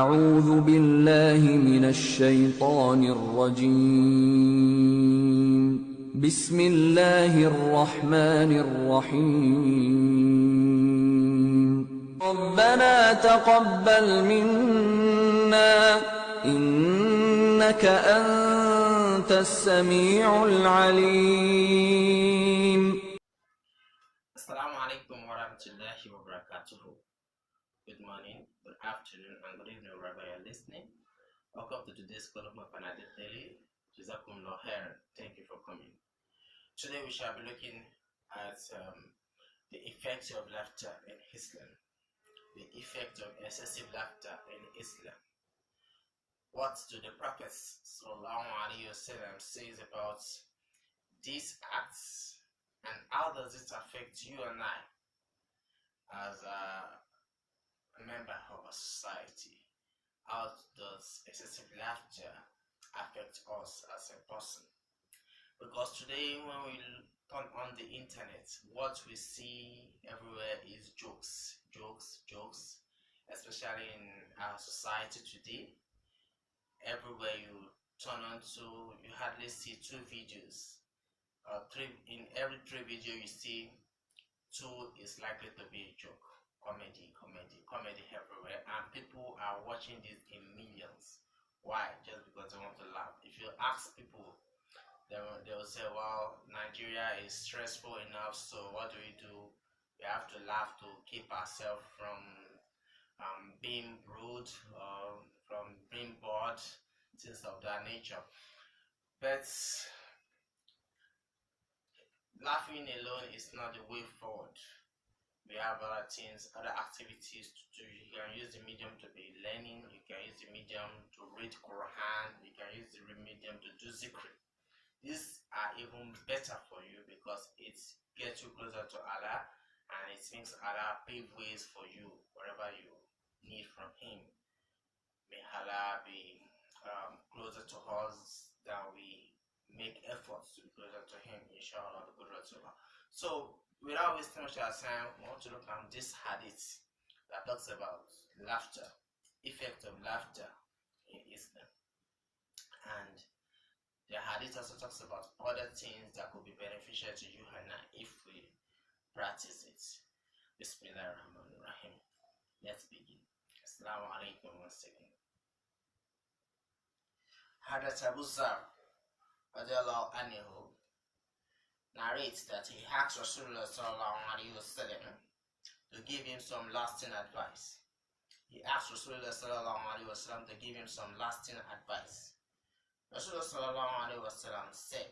أعوذ بالله من الشيطان الرجيم بسم الله الرحمن الرحيم ربنا تقبل منا إنك أنت السميع العليم. Assalamu alaikum wa rahmatullahi wa barakatuhu. Good morning, good afternoon, and good evening wherever you're listening. Welcome to today's column of Hadith daily. Jazakumullah khairan. Thank you for coming. Today we shall be looking at the effects of laughter in Islam. The effect of excessive laughter in Islam. What do the Prophet ﷺ says about these acts? And how does it affect you and I as a member of a society? How does excessive laughter affect us as a person? Because today when we turn on the internet, what we see everywhere is jokes, especially in our society today. Everywhere you turn on to, you hardly see two videos. In every three video you see, two is likely to be a joke. Comedy everywhere, and people are watching this in millions. Why? Just because they want to laugh. If you ask people, they will say, well, Nigeria is stressful enough, so what do? We have to laugh to keep ourselves from being rude, from being bored, things of that nature. But laughing alone is not the way forward. We have other things, other activities to do. You can use the medium to be learning, you can use the medium to read Quran, you can use the medium to do zikr. These are even better for you because it gets you closer to Allah, and it makes Allah pave ways for you wherever you need from Him. May Allah be closer to us than we make efforts to be closer to Him, inshallah. So, without wasting much time, we want to look at this hadith that talks about laughter, effect of laughter in Islam. And the hadith also talks about other things that could be beneficial to you and I if we practice it. Bismillahirrahmanirrahim. Let's begin. Assalamu alaikum once again. Hadith S.A.W narrates that he asked Rasulullah to give him some lasting advice. He asked Rasulullah to give him some lasting advice. Rasulullah said,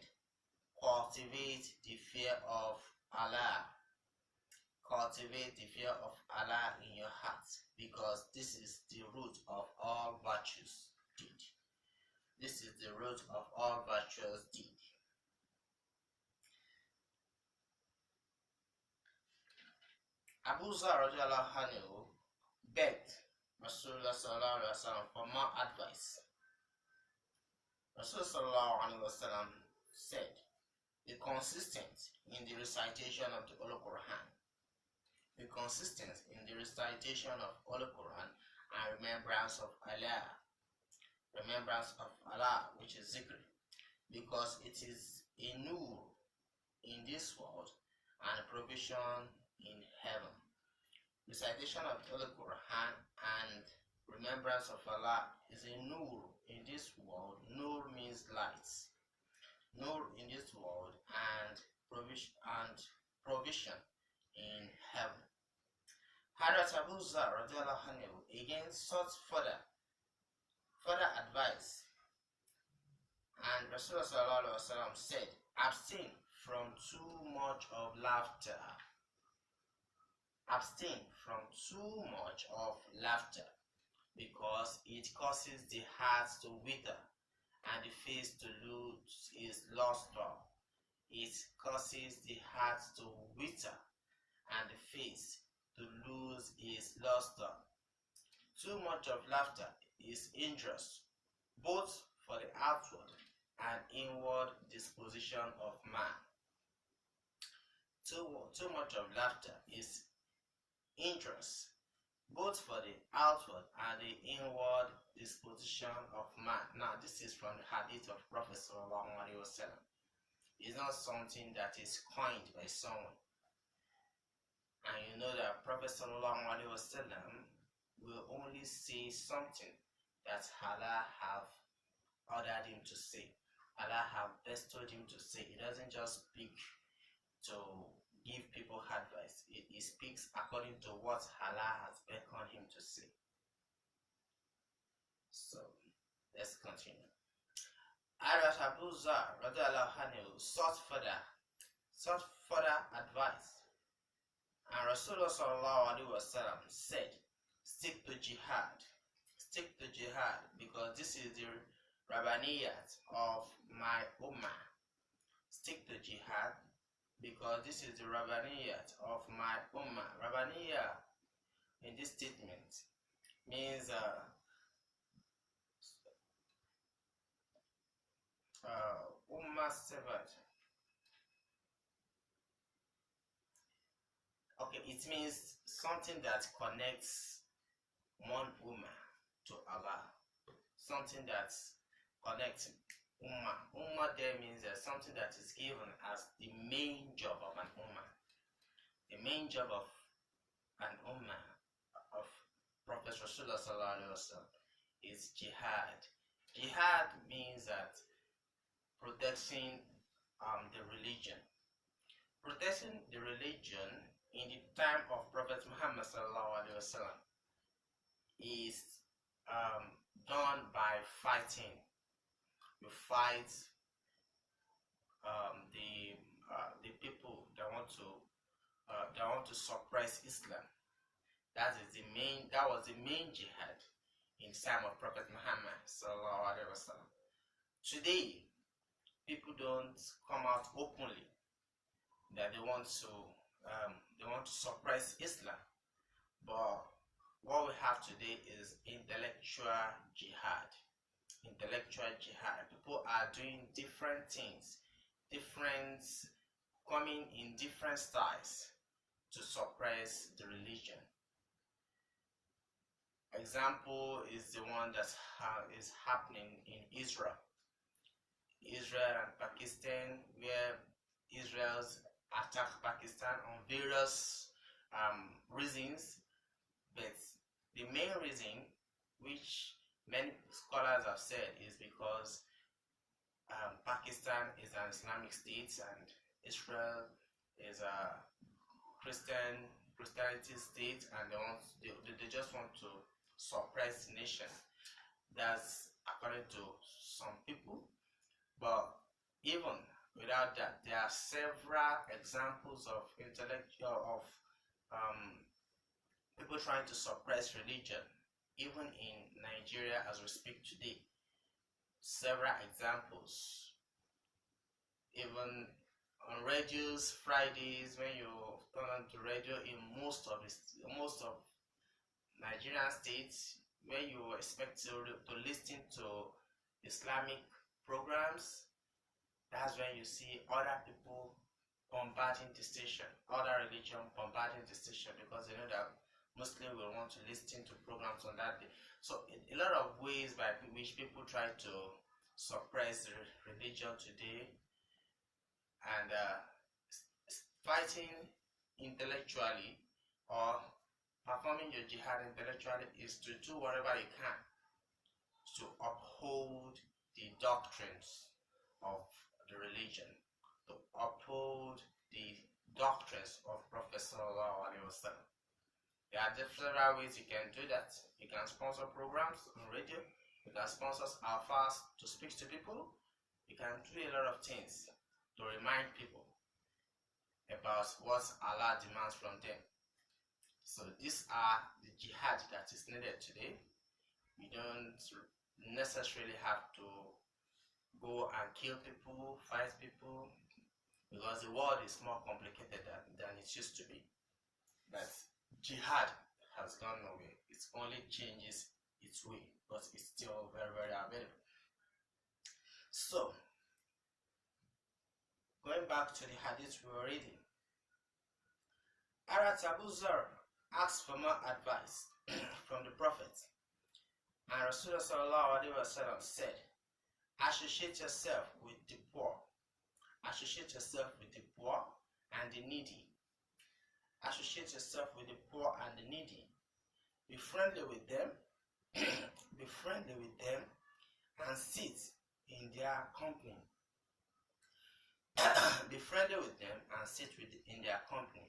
cultivate the fear of Allah. Cultivate the fear of Allah in your heart, because this is the root of all virtues deed. This is the root of all virtuous deed. Abu Zar begged Rasulullah for more advice. Rasulullah said, be consistent in the recitation of the Holy Quran. Be consistent in the recitation of Holy Quran and remembrance of Allah. Remembrance of Allah, which is zikr, because it is a nur in this world and a provision in heaven. Recitation of the Holy Quran and remembrance of Allah is a nur in this world. Nur means light. Nur in this world and provision in heaven. Hadrat Abu Zar again sought further advice, and Rasulullah said, abstain from too much of laughter. Abstain from too much of laughter, because it causes the heart to wither and the face to lose its luster. It causes the heart to wither and the face to lose its luster. Too much of laughter is injurious, both for the outward and inward disposition of man. Too much of laughter is injurious both for the outward and the inward disposition of man. Now, this is from the Hadith of Prophet Sallallahu Alaihi Wasallam. It's not something that is coined by someone. And you know that Prophet Sallallahu Alaihi Wasallam will only say something that Allah have ordered him to say. Allah have bestowed him to say. He doesn't just speak to give people advice. He speaks according to what Allah has beckoned him to say. So let's continue. S.A.W sought further advice, and Rasulullah sallallahu alaihi wasallam said, stick to jihad, because this is the Rabbaniyat of my ummah. Stick to jihad, because this is the Rabbaniyat of my ummah. Rabbaniyah in this statement means ummah severed. Okay, it means something that connects one ummah to Allah. Something that connects ummah. Ummah there means something that is given as the main job of an ummah. The main job of an ummah of Prophet Rasulullah sallallahu alaihi wasallam is jihad. Jihad means that protecting the religion. Protecting the religion in the time of Prophet Muhammad sallallahu alaihi wasallam is done by fighting. You fight the people that want to suppress Islam. That was the main jihad in the time of Prophet Muhammad sallallahu alaihi wasallam. Today, people don't come out openly that they want to suppress Islam, but what we have today is intellectual jihad. People are doing different things, coming in different styles to suppress the religion. Example is the one that is happening in Israel and Pakistan, where Israel's attack Pakistan on various reasons, but the main reason, which many scholars have said, is because Pakistan is an Islamic state and Israel is a Christianity state, and they just want to suppress the nation. That's according to some people. But even without that, there are several examples of people trying to suppress religion, even in Nigeria as we speak today. Several examples. Even on radios, Fridays, when you turn on the radio in most of Nigerian states, where you expect to listen to Islamic programs, that's when you see other people bombarding the station, other religion bombarding the station, because they know that Muslims will want to listen to programs on that day. So a lot of ways by which people try to suppress religion today, and fighting intellectually or performing your jihad intellectually is to do whatever you can to uphold the doctrines of the religion, to uphold the doctrines of Prophet sallallahu alaihi wasallam. There are several ways you can do that. You can sponsor programs on radio. You can sponsor our fast to speak to people. You can do a lot of things to remind people about what Allah demands from them. So these are the jihad that is needed today. You don't necessarily have to go and kill people, fight people, because the world is more complicated than it used to be. But jihad has gone away. It only changes its way, but it's still very, very available. So, going back to the hadith we were reading, S.A.W asked for more advice, from the Prophet. And Rasulullah sallallahu alaihi wasallam said, associate yourself with the poor. Associate yourself with the poor and the needy. Associate yourself with the poor and the needy. Be friendly with them. Be friendly with them and sit in their company. Be friendly with them and sit in their company.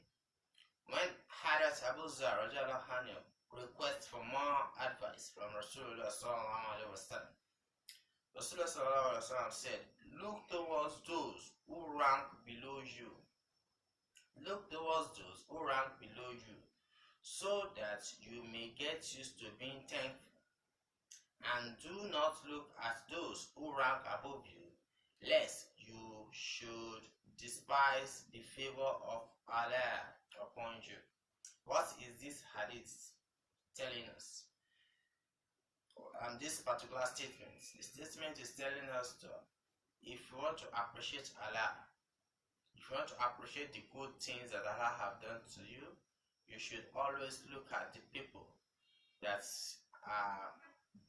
When Hadith S.A.W requests for more advice from Rasulullah sallallahu alaihi wasallam, Rasulullah sallallahu alaihi wasallam said, look towards those who rank below you. Look towards those who rank below you, so that you may get used to being thankful. And do not look at those who rank above you, lest you should despise the favor of Allah upon you. What is this hadith telling us? This particular statement. The statement is telling us to, if you want to appreciate Allah, if you want to appreciate the good things that Allah have done to you, you should always look at the people that are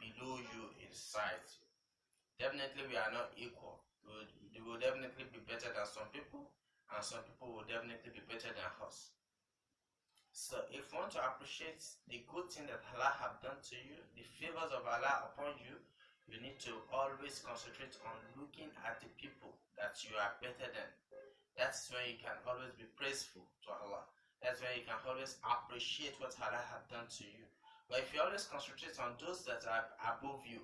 below you in sight. Definitely we are not equal. We will definitely be better than some people, and some people will definitely be better than us. So if you want to appreciate the good thing that Allah have done to you, the favors of Allah upon you, you need to always concentrate on looking at the people that you are better than. That's when you can always be praiseful to Allah. That's when you can always appreciate what Allah have done to you. But if you always concentrate on those that are above you,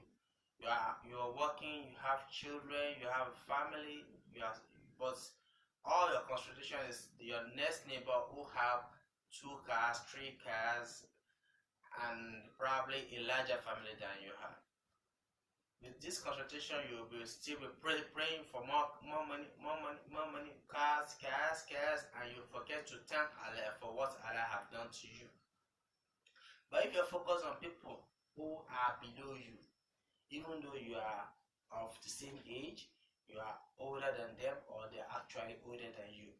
you are working, you have children, you have a family, but all your concentration is your next neighbor who have 2 cars, 3 cars, and probably a larger family than you have. With this concentration, you will still be praying for more money, cars, and you forget to thank Allah for what Allah have done to you. But if you're focused on people who are below you, even though you are of the same age, you are older than them, or they're actually older than you,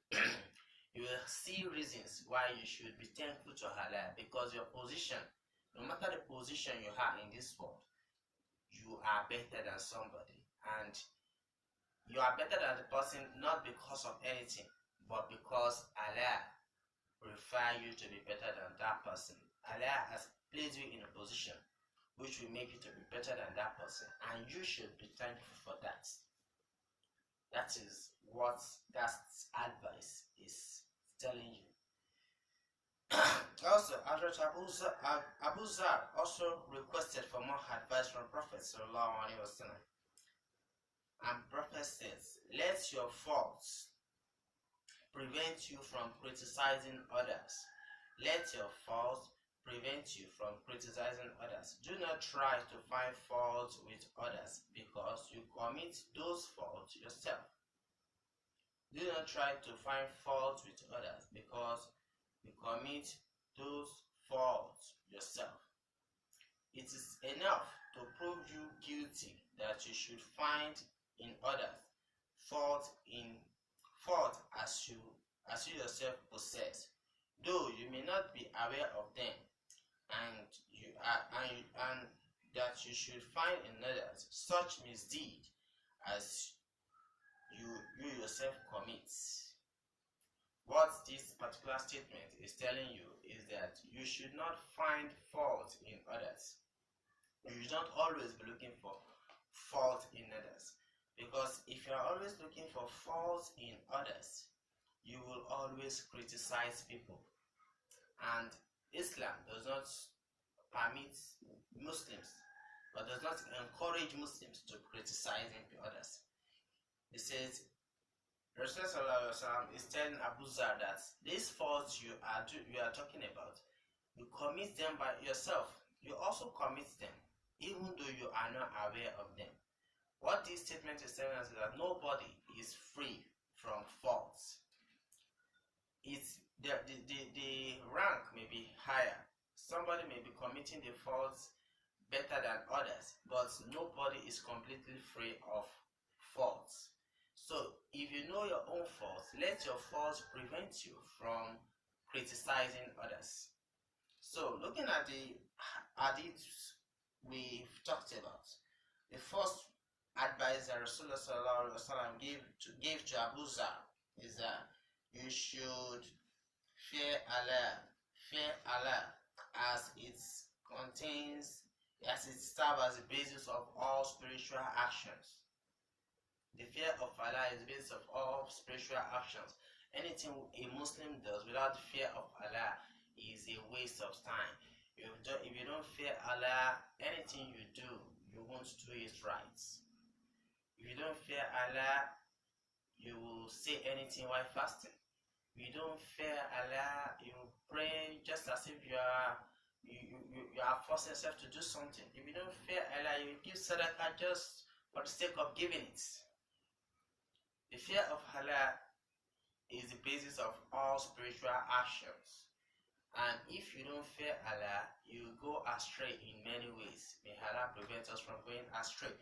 you will see reasons why you should be thankful to Allah, because your position, no matter the position you have in this world, you are better than somebody, and you are better than the person not because of anything, but because Allah prefer you to be better than that person. Allah has placed you in a position which will make you to be better than that person, and you should be thankful for that. That is what that advice is telling you. Also, Abu Zar also requested for more advice from Prophet sallallahu alaihi wasallam. And Prophet says, let your faults prevent you from criticizing others. Let your faults prevent you from criticizing others. Do not try to find fault with others, because you commit those faults yourself. Do not try to find fault with others, because you commit those faults yourself. It is enough to prove you guilty that you should find in others fault as you yourself possess, though you may not be aware of them, and that you should find in others such misdeed as you yourself commit. What this particular statement is telling you is that you should not find fault in others. You should not always be looking for fault in others, because if you are always looking for fault in others, you will always criticize people. And Islam does not permit Muslims, but does not encourage Muslims to criticize others. It says, Rasulullah is telling Abu Zar that these faults you are talking about, you commit them by yourself. You also commit them, even though you are not aware of them. What this statement is telling us is that nobody is free from faults. It's the rank may be higher. Somebody may be committing the faults better than others, but nobody is completely free of faults. So if you know your own faults, let your faults prevent you from criticizing others. So looking at the hadiths we've talked about. The first advice that Rasulullah ﷺ gave to Abu Zar is that you should fear Allah as it contains, as it serves as the basis of all spiritual actions. The fear of Allah is the basis of all spiritual actions. Anything a Muslim does without the fear of Allah is a waste of time. If you don't fear Allah, anything you do, you won't do it right. If you don't fear Allah, you will say anything while fasting. If you don't fear Allah, you pray just as if you are forcing yourself to do something. If you don't fear Allah, you give sadaqah just for the sake of giving it. The fear of Allah is the basis of all spiritual actions. And if you don't fear Allah, you go astray in many ways. May Allah prevent us from going astray.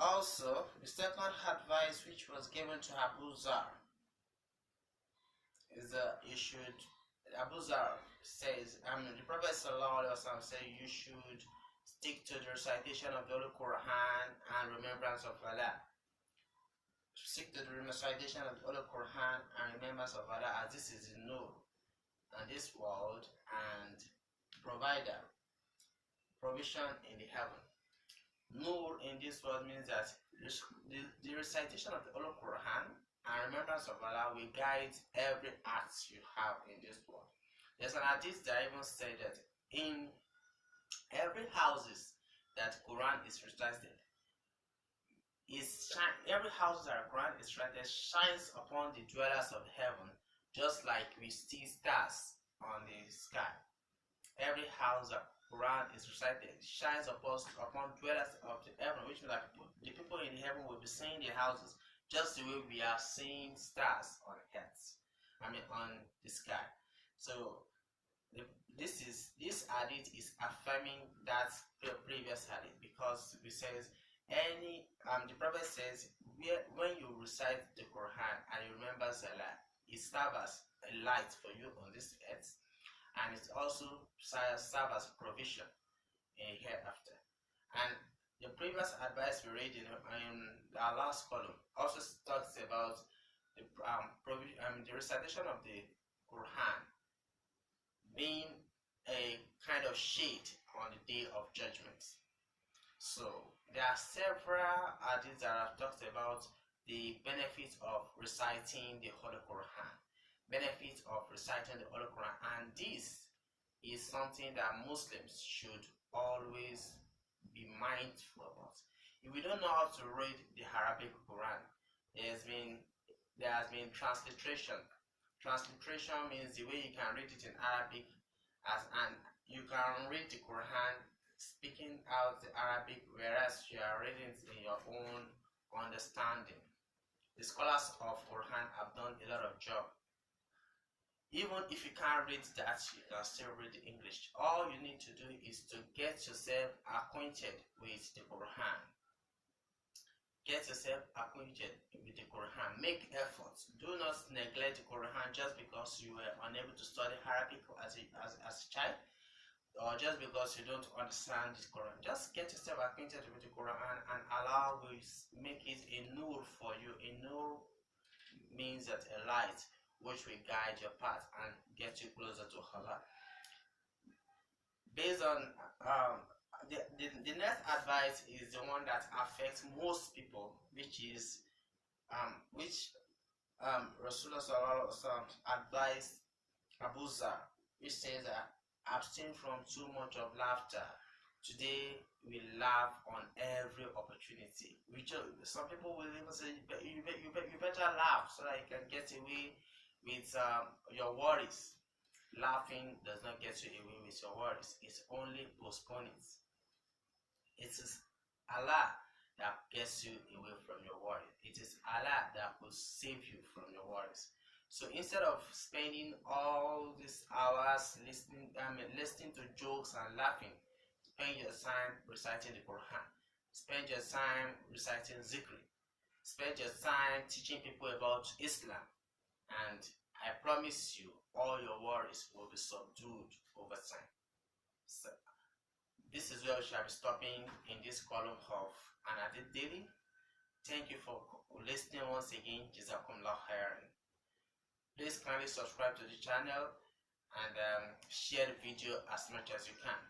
Also, the second advice which was given to Abu Zar is that Abu Zar says, the Prophet ﷺ said you should stick to the recitation of the Holy Quran and remembrance of Allah. Stick to the recitation of the Holy Quran and remembrance of Allah, as this is the nur and this world and provision in the heaven. Nur in this world means that the recitation of the Holy Quran and remembrance of Allah will guide every act you have in this world. There's an hadith that even said that in every houses that Quran is recited, every house that Quran is recited shines upon the dwellers of heaven, just like we see stars on the sky. Every house that Quran is recited shines upon dwellers of the heaven, which means that the people in heaven will be seeing the houses just the way we are seeing stars on earth. On the sky. So this hadith is affirming that previous hadith, because it says the Prophet says when you recite the Quran and you remember Allah, it serves as a light for you on this earth, and it also serves as provision in hereafter. And the previous advice we read in our last column also talks about the recitation of the Quran being a kind of shade on the day of judgment. So there are several hadiths that have talked about the benefits of reciting the Holy Quran. Benefits of reciting the Holy Quran, and this is something that Muslims should always be mindful about. If we don't know how to read the Arabic Quran, there has been transliteration. Transliteration means the way you can read it in Arabic, and you can read the Quran speaking out the Arabic, whereas you are reading it in your own understanding. The scholars of Quran have done a lot of job. Even if you can't read that, you can still read the English. All you need to do is to get yourself acquainted with the Quran. Get yourself acquainted with the Quran. Make efforts. Do not neglect the Quran just because you were unable to study Arabic as a child, or just because you don't understand the Quran. Just get yourself acquainted with the Quran, and Allah will make it a nur for you. A nur means that a light which will guide your path and get you closer to Allah. Based on the next advice is the one that affects most people, which is Rasulullah advised Abu Zar, which says that abstain from too much of laughter. Today we laugh on every opportunity. Some people will even say you better laugh so that you can get away with your worries. Laughing does not get you away with your worries. It's only postpone it. It is Allah that gets you away from your worries. It is Allah that will save you from your worries. So instead of spending all these hours listening to jokes and laughing, spend your time reciting the Quran. Spend your time reciting zikr. Spend your time teaching people about Islam. And I promise you, all your worries will be subdued over time. So This is where we shall be stopping in this column of an Hadith daily. Thank you for listening once again. Jazakumullah khairan. Please kindly subscribe to the channel and share the video as much as you can.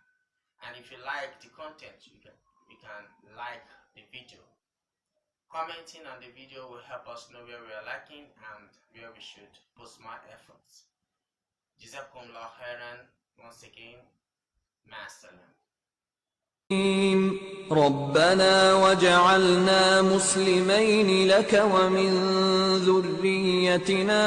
And if you like the content, you can like the video. Commenting on the video will help us know where we are lacking and where we should put more efforts. Jazakumullah khairan. Once again, ma'asalam. ربنا وجعلنا مسلمين لك ومن ذريتنا